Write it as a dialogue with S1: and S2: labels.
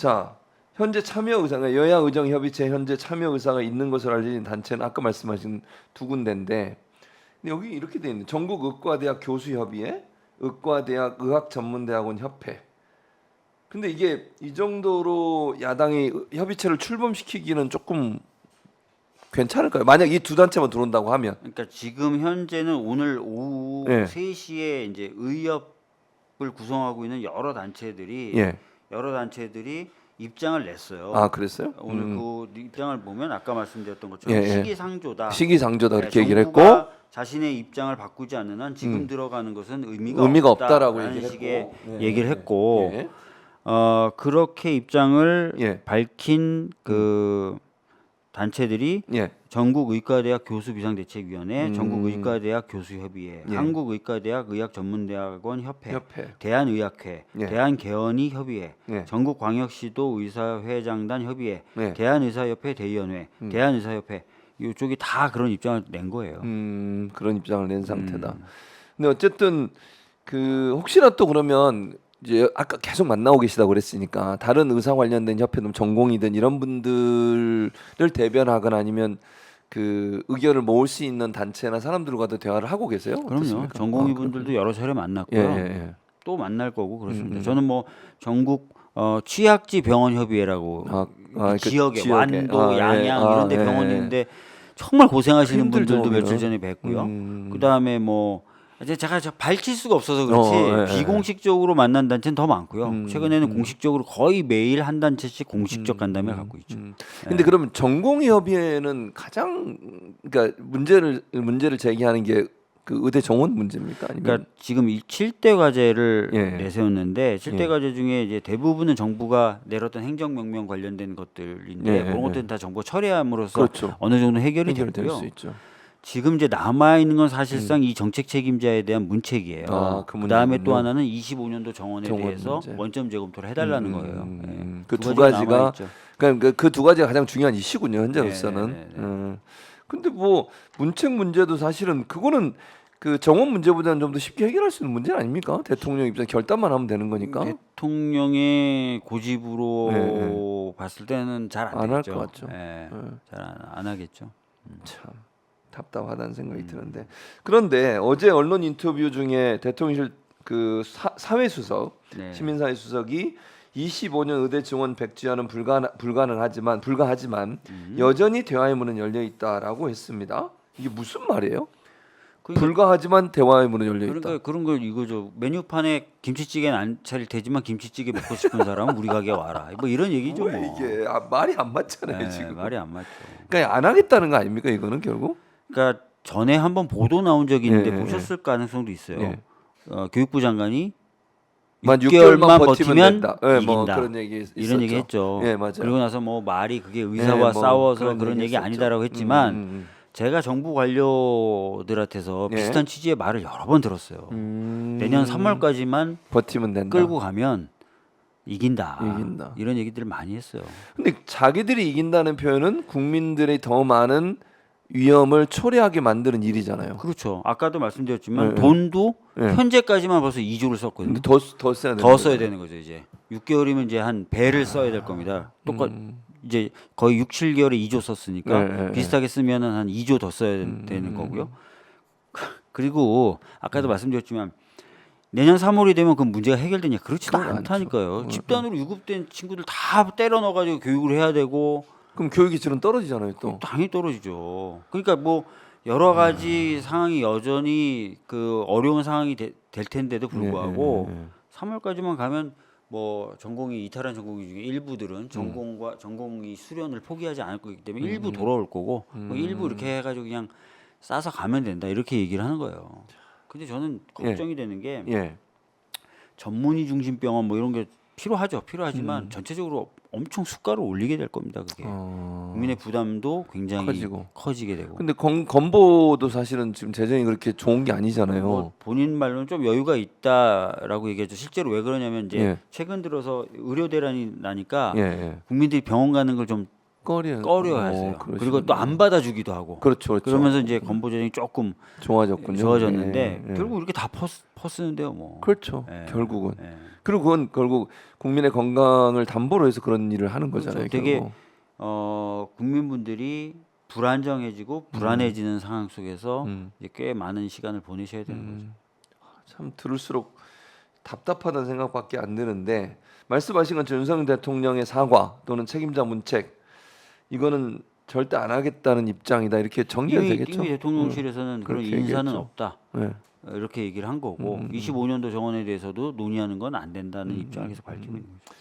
S1: 자, 현재 참여 의사가 여야 의정 협의체 현재 참여 의사가 있는 것으로 알려진 단체는 아까 말씀하신 두 군데인데 근데 여기 이렇게 돼 있네. 전국 의과대학 교수협의회, 의과대학 의학전문대학원 협회. 근데 이게 이 정도로 야당이 협의체를 출범시키기는 조금 괜찮을까요? 만약 이 두 단체만 들어온다고 하면.
S2: 그러니까 지금 현재는 오늘 오후
S1: 예.
S2: 3시에 이제 의협을 구성하고 있는 여러 단체들이
S1: 예.
S2: 입장을 냈어요.
S1: 아, 그랬어요?
S2: 오늘 그 입장을 보면 아까 말씀드렸던 것처럼
S1: 예, 예.
S2: 시기상조다.
S1: 시기상조다 이렇게 얘기를 했고
S2: 정부가 자신의 입장을 바꾸지 않는 한 지금 들어가는 것은 의미가
S1: 없다라고
S2: 없다라는
S1: 얘기를
S2: 식의
S1: 했고.
S2: 얘기를 했고
S1: 예.
S2: 그렇게 입장을
S1: 예.
S2: 밝힌 그 단체들이
S1: 예.
S2: 전국의과대학 교수비상대책위원회, 전국의과대학 교수협의회,
S1: 예.
S2: 한국의과대학 의학전문대학원 협회,
S1: 협회.
S2: 대한의학회,
S1: 예.
S2: 대한개헌의 협의회,
S1: 예.
S2: 전국광역시도 의사회장단 협의회,
S1: 예.
S2: 대한의사협회 대의원회, 대한의사협회 이쪽이 다 그런 입장을 낸 거예요.
S1: 그런 입장을 낸 상태다. 근데 어쨌든 그 혹시나 또 그러면 이제 아까 계속 만나고 계시다고 그랬으니까 다른 의사 관련된 협회든 전공이든 이런 분들을 대변하거나 아니면 그 의견을 모을 수 있는 단체나 사람들과도 대화를 하고 계세요?
S2: 그럼요.
S1: 어떻습니까?
S2: 전공의 분들도 여러 차례 만났고요.
S1: 예, 예, 예.
S2: 또 만날 거고 그렇습니다. 저는 뭐 전국 취약지 병원 협의회라고
S1: 그
S2: 지역에 완도, 양양
S1: 예.
S2: 이런 데
S1: 예.
S2: 병원인데 정말 고생하시는
S1: 힘들죠,
S2: 분들도 며칠
S1: 거기는.
S2: 전에 뵀고요. 그다음에 뭐 이제 제가 밝힐 수가 없어서 그렇지
S1: 예.
S2: 비공식적으로 만난 단체는 더 많고요. 최근에는 공식적으로 거의 매일 한 단체씩 공식적 간담회를 갖고 있죠.
S1: 근데 그러면 전공의협의회는 가장 그러니까 문제를 제기하는 게 그 의대 정원 문제입니까? 아니면
S2: 그러니까 지금 이 7대 과제를
S1: 예.
S2: 내세웠는데 7대
S1: 예.
S2: 과제 중에 이제 대부분은 정부가 내렸던 행정명령 관련된 것들인데
S1: 예,
S2: 그런
S1: 예,
S2: 것들은 다 정부가 처리함으로써
S1: 그렇죠.
S2: 어느 정도 해결이
S1: 해결될
S2: 됐고요.
S1: 수 있죠.
S2: 지금 이제 남아 있는 건 사실상 이 정책 책임자에 대한 문책이에요.
S1: 아, 그
S2: 그다음에 또
S1: 문제군요.
S2: 하나는 25년도 정원에
S1: 정원
S2: 대해서
S1: 문제.
S2: 원점 재검토를 해달라는 거예요. 예.
S1: 그 두
S2: 가지가
S1: 가지가
S2: 남아있죠.
S1: 그러니까 그 두 가지가 가장 중요한 이슈군요 현재로서는.
S2: 네, 네, 네.
S1: 근데 뭐 문책 문제도 사실은 그거는 그 정원 문제보다는 좀 더 쉽게 해결할 수 있는 문제 아닙니까? 대통령 입장 결단만 하면 되는 거니까.
S2: 대통령의 고집으로
S1: 네,
S2: 봤을 때는 잘
S1: 안
S2: 안
S1: 할
S2: 되겠죠.
S1: 것 같죠.
S2: 예, 잘 안 하겠죠.
S1: 참 답답하다는 생각이 드는데 그런데 어제 언론 인터뷰 중에 대통령실 그 사회수석
S2: 네.
S1: 시민사회수석이 25년 의대 증원 백지화는 불가하지만 여전히 대화의 문은 열려 있다라고 했습니다. 이게 무슨 말이에요?
S2: 그러니까,
S1: 불가하지만 대화의 문은 열려 있다.
S2: 그러니까 그런 걸 이거죠. 메뉴판에 김치찌개는 안 차릴 테지만 김치찌개 먹고 싶은 사람은 우리 가게 와라. 뭐 이런 얘기죠.
S1: 뭐야
S2: 뭐.
S1: 이게 말이 안 맞잖아요
S2: 네,
S1: 지금.
S2: 말이 안 맞죠.
S1: 그러니까 안 하겠다는 거 아닙니까 이거는 결국?
S2: 그러니까 전에 한번 보도 나온 적이 있는데
S1: 예,
S2: 보셨을 가능성도 있어요.
S1: 예.
S2: 교육부 장관이
S1: 만
S2: 6개월만
S1: 6개월만
S2: 버티면
S1: 된다. 예,
S2: 이긴다.
S1: 뭐 그런 얘기 있었죠.
S2: 이런 얘기 했죠.
S1: 예, 맞아요.
S2: 그리고 나서 뭐 말이 그게
S1: 예,
S2: 의사와
S1: 뭐
S2: 싸워서 그런 얘기
S1: 했었죠.
S2: 아니다라고 했지만 제가 정부 관료들한테서
S1: 예.
S2: 비슷한 취지의 말을 여러 번 들었어요. 내년 3월까지만
S1: 버티면 된다.
S2: 끌고 가면 이긴다.
S1: 이긴다.
S2: 이런 얘기들을 많이 했어요.
S1: 근데 자기들이 이긴다는 표현은 국민들의 더 많은 위험을 초래하게 만드는 일이잖아요.
S2: 그렇죠. 아까도 말씀드렸지만
S1: 예,
S2: 돈도
S1: 예.
S2: 현재까지만 벌써 2조를 썼거든요.
S1: 근데 더 써야 되는
S2: 더
S1: 거죠.
S2: 써야 되는 거죠 이제 6개월이면 이제 한 배를 써야 될 겁니다. 똑같 이제 거의 6, 7개월에 2조 썼으니까
S1: 네, 네,
S2: 비슷하게 쓰면은 한 2조 더 써야 되는 거고요. 그리고 아까도 말씀드렸지만 내년 3월이 되면 그 문제가 해결되냐 그렇지도
S1: 그건
S2: 않다니까요. 집단으로 유급된 친구들 다 때려 넣어가지고 교육을 해야 되고
S1: 그럼 교육의 질은 떨어지잖아요 또.
S2: 당연히 떨어지죠. 그러니까 뭐 여러 가지 상황이 여전히 그 어려운 상황이 될 텐데도 불구하고 3월까지만 가면 뭐 전공이 이탈한 전공의 중에 일부들은 전공의 수련을 포기하지 않을 거기 때문에 일부 돌아올 거고 뭐 일부 이렇게 해가지고 그냥 싸서 가면 된다 이렇게 얘기를 하는 거예요. 근데 저는 걱정이 되는 게
S1: 예.
S2: 전문의 중심 병원 뭐 이런 게 필요하지만 전체적으로 엄청 수가를 올리게 될 겁니다. 그게 국민의 부담도 굉장히 커지게 되고.
S1: 근데 건보도 사실은 지금 재정이 그렇게 좋은 게 아니잖아요.
S2: 뭐 본인 말로는 좀 여유가 있다라고 얘기했죠. 실제로 왜 그러냐면 이제
S1: 예.
S2: 최근 들어서 의료 대란이 나니까
S1: 예, 예.
S2: 국민들이 병원 가는 걸 좀 꺼려하세요. 그리고
S1: 그러시군요.
S2: 또 안 받아주기도 하고.
S1: 그렇죠, 그렇죠.
S2: 그러면서 이제 건보 조정이 조금
S1: 좋아졌군요.
S2: 좋아졌는데
S1: 예, 예.
S2: 결국 이렇게 다 퍼쓰는데요, 뭐.
S1: 그렇죠.
S2: 예,
S1: 결국은.
S2: 예.
S1: 그리고 그건 결국 국민의 건강을 담보로 해서 그런 일을 하는 거잖아요.
S2: 그렇죠. 되게
S1: 결국.
S2: 국민분들이 불안정해지고 불안해지는 상황 속에서 이제 꽤 많은 시간을 보내셔야 되는 거죠.
S1: 참 들을수록 답답하다는 생각밖에 안 드는데 말씀하신 것처럼 윤석열 대통령의 사과 또는 책임자 문책 이거는 절대 안 하겠다는 입장이다 이렇게 정리가 되겠죠.
S2: 이미 대통령실에서는 그런
S1: 그렇게
S2: 인사는
S1: 얘기했죠.
S2: 없다.
S1: 네.
S2: 이렇게 얘기를 한 거고 25년도 정원에 대해서도 논의하는 건 안 된다는 입장을 계속 밝히고 있는 거죠.